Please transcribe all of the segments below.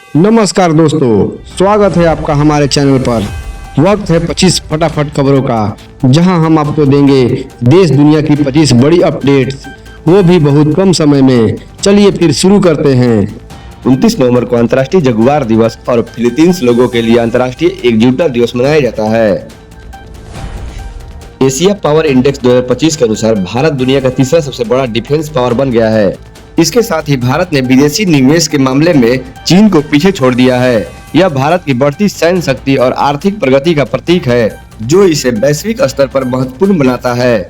नमस्कार दोस्तों, स्वागत है आपका हमारे चैनल पर। वक्त है 25 फटाफट खबरों का, जहां हम आपको देंगे देश दुनिया की 25 बड़ी अपडेट्स, वो भी बहुत कम समय में। चलिए फिर शुरू करते हैं। 29 नवंबर को अंतर्राष्ट्रीय जगुआर दिवस और फिलीपींस लोगों के लिए अंतर्राष्ट्रीय एकजुटता दिवस मनाया जाता है। एशिया पावर इंडेक्स 2025 के अनुसार भारत दुनिया का तीसरा सबसे बड़ा डिफेंस पावर बन गया है। इसके साथ ही भारत ने विदेशी निवेश के मामले में चीन को पीछे छोड़ दिया है। यह भारत की बढ़ती सैन्य शक्ति और आर्थिक प्रगति का प्रतीक है, जो इसे वैश्विक स्तर पर महत्वपूर्ण बनाता है।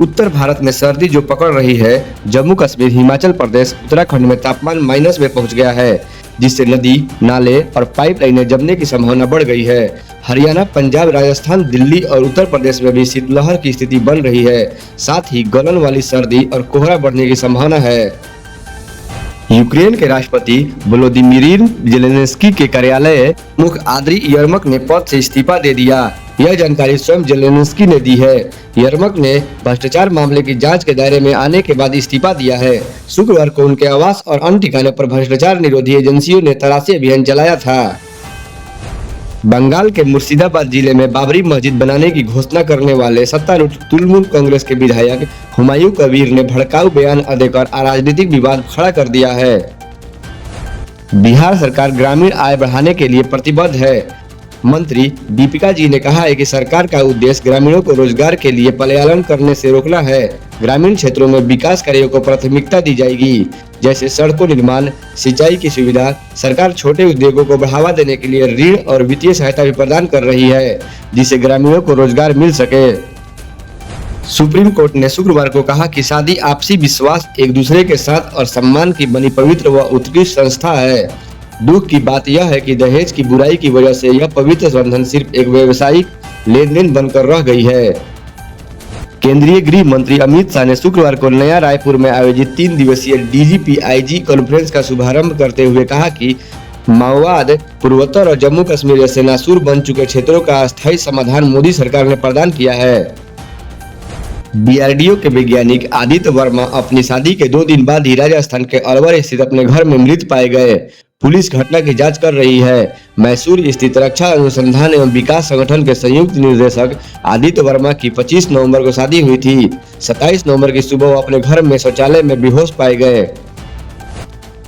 उत्तर भारत में सर्दी जो पकड़ रही है, जम्मू कश्मीर, हिमाचल प्रदेश, उत्तराखंड में तापमान माइनस में पहुंच गया है, जिससे नदी, नाले और पाइपलाइनें जमने की संभावना बढ़ गई है। हरियाणा, पंजाब, राजस्थान, दिल्ली और उत्तर प्रदेश में भी शीतलहर की स्थिति बन रही है। साथ ही गलन वाली सर्दी और कोहरा बढ़ने की संभावना है। यूक्रेन के राष्ट्रपति वोलोदिमीर जेलेंस्की के कार्यालय मुख आद्री यर्मक ने पद से इस्तीफा दे दिया। यह जानकारी स्वयं जेलेंस्की ने दी है। यर्मक ने भ्रष्टाचार मामले की जांच के दायरे में आने के बाद इस्तीफा दिया है। शुक्रवार को उनके आवास और अन्य ठिकानों पर भ्रष्टाचार निरोधी एजेंसियों ने तलाशी अभियान चलाया था। बंगाल के मुर्शिदाबाद जिले में बाबरी मस्जिद बनाने की घोषणा करने वाले सत्तारूढ़ तृणमूल कांग्रेस के विधायक हुमायूं कबीर ने भड़काऊ बयान देकर राजनीतिक विवाद खड़ा कर दिया है। बिहार सरकार ग्रामीण आय बढ़ाने के लिए प्रतिबद्ध है। मंत्री दीपिका जी ने कहा है कि सरकार का उद्देश्य ग्रामीणों को रोजगार के लिए पलायन करने से रोकना है। ग्रामीण क्षेत्रों में विकास कार्यों को प्राथमिकता दी जाएगी, जैसे सड़कों निर्माण, सिंचाई की सुविधा। सरकार छोटे उद्योगों को बढ़ावा देने के लिए ऋण और वित्तीय सहायता भी प्रदान कर रही है, जिससे ग्रामीणों को रोजगार मिल सके। सुप्रीम कोर्ट ने शुक्रवार को कहा कि शादी आपसी विश्वास, एक दूसरे के साथ और सम्मान की बनी पवित्र व उत्कृष्ट संस्था है। दुख की बात यह है कि दहेज की बुराई की वजह से यह पवित्र बंधन सिर्फ एक व्यावसायिक लेनदेन बनकर रह गई है। केंद्रीय गृह मंत्री अमित शाह ने शुक्रवार को नया रायपुर में आयोजित 3 दिवसीय DGP-IG कॉन्फ्रेंस का शुभारंभ करते हुए कहा कि माओवाद, पूर्वोत्तर और जम्मू कश्मीर जैसे नासूर बन चुके क्षेत्रों का अस्थायी समाधान मोदी सरकार ने प्रदान किया है। DRDO के वैज्ञानिक आदित्य वर्मा अपनी शादी के 2 दिन बाद ही राजस्थान के अलवर स्थित अपने घर में मृत पाए गए। पुलिस घटना की जांच कर रही है। मैसूर स्थित रक्षा अनुसंधान एवं विकास संगठन के संयुक्त निर्देशक आदित्य वर्मा की 25 नवंबर को शादी हुई थी। 27 नवंबर की सुबह वो अपने घर में शौचालय में बेहोश पाए गए।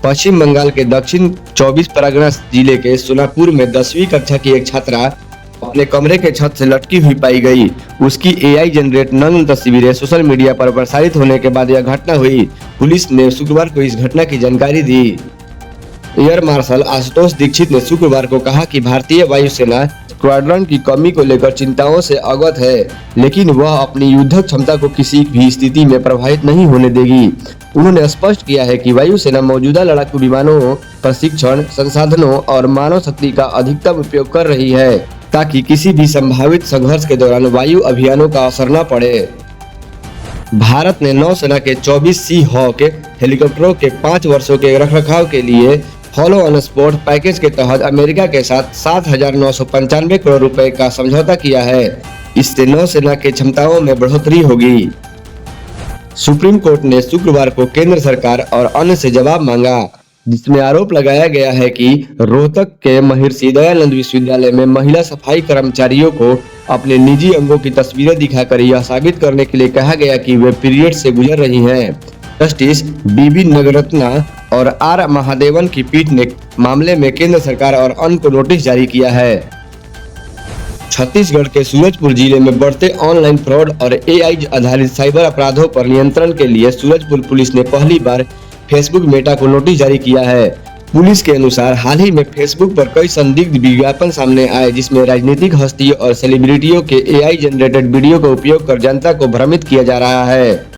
पश्चिम बंगाल के दक्षिण 24 परगना जिले के सोनापुर में 10वीं कक्षा की एक छात्रा अपने कमरे के छत से लटकी हुई पाई गई। उसकी AI जनरेट नग्न तस्वीरें सोशल मीडिया पर प्रसारित होने के बाद यह घटना हुई। पुलिस ने शुक्रवार को इस घटना की जानकारी दी। एयर मार्शल आशुतोष दीक्षित ने शुक्रवार को कहा कि भारतीय वायुसेना स्क्वाड्रन की कमी को लेकर चिंताओं से अवगत है, लेकिन वह अपनी युद्धक क्षमता को किसी भी स्थिति में प्रभावित नहीं होने देगी। उन्होंने स्पष्ट किया है कि वायुसेना मौजूदा लड़ाकू विमानों, प्रशिक्षण, संसाधनों और मानव शक्ति का अधिकतम उपयोग कर रही है, ताकि किसी भी संभावित संघर्ष के दौरान वायु अभियानों का असर न पड़े। भारत ने नौसेना के 24 सी हॉक हेलीकॉप्टरों के 5 वर्षों के रखरखाव के लिए फॉलो ऑन स्पॉट पैकेज के तहत अमेरिका के साथ 7,995 करोड़ रुपए का समझौता किया है। इससे नौसेना की क्षमताओं में बढ़ोतरी होगी। सुप्रीम कोर्ट ने शुक्रवार को केंद्र सरकार और अन्य से जवाब मांगा, जिसमें आरोप लगाया गया है कि रोहतक के महर्षि दयानंद विश्वविद्यालय में महिला सफाई कर्मचारियों को अपने निजी अंगों की तस्वीरें दिखाकर यह साबित करने के लिए कहा गया कि वे पीरियड से गुजर रही हैं। जस्टिस BB नगरत्ना और R महादेवन की पीठ ने मामले में केंद्र सरकार और अन्य को नोटिस जारी किया है। छत्तीसगढ़ के सूरजपुर जिले में बढ़ते ऑनलाइन फ्रॉड और AI आधारित साइबर अपराधों पर नियंत्रण के लिए सूरजपुर पुलिस ने पहली बार फेसबुक मेटा को नोटिस जारी किया है। पुलिस के अनुसार हाल ही में फेसबुक पर कई संदिग्ध विज्ञापन सामने आए, जिसमें राजनीतिक हस्तियों और सेलिब्रिटियों के AI जनरेटेड वीडियो का उपयोग कर जनता को भ्रमित किया जा रहा है।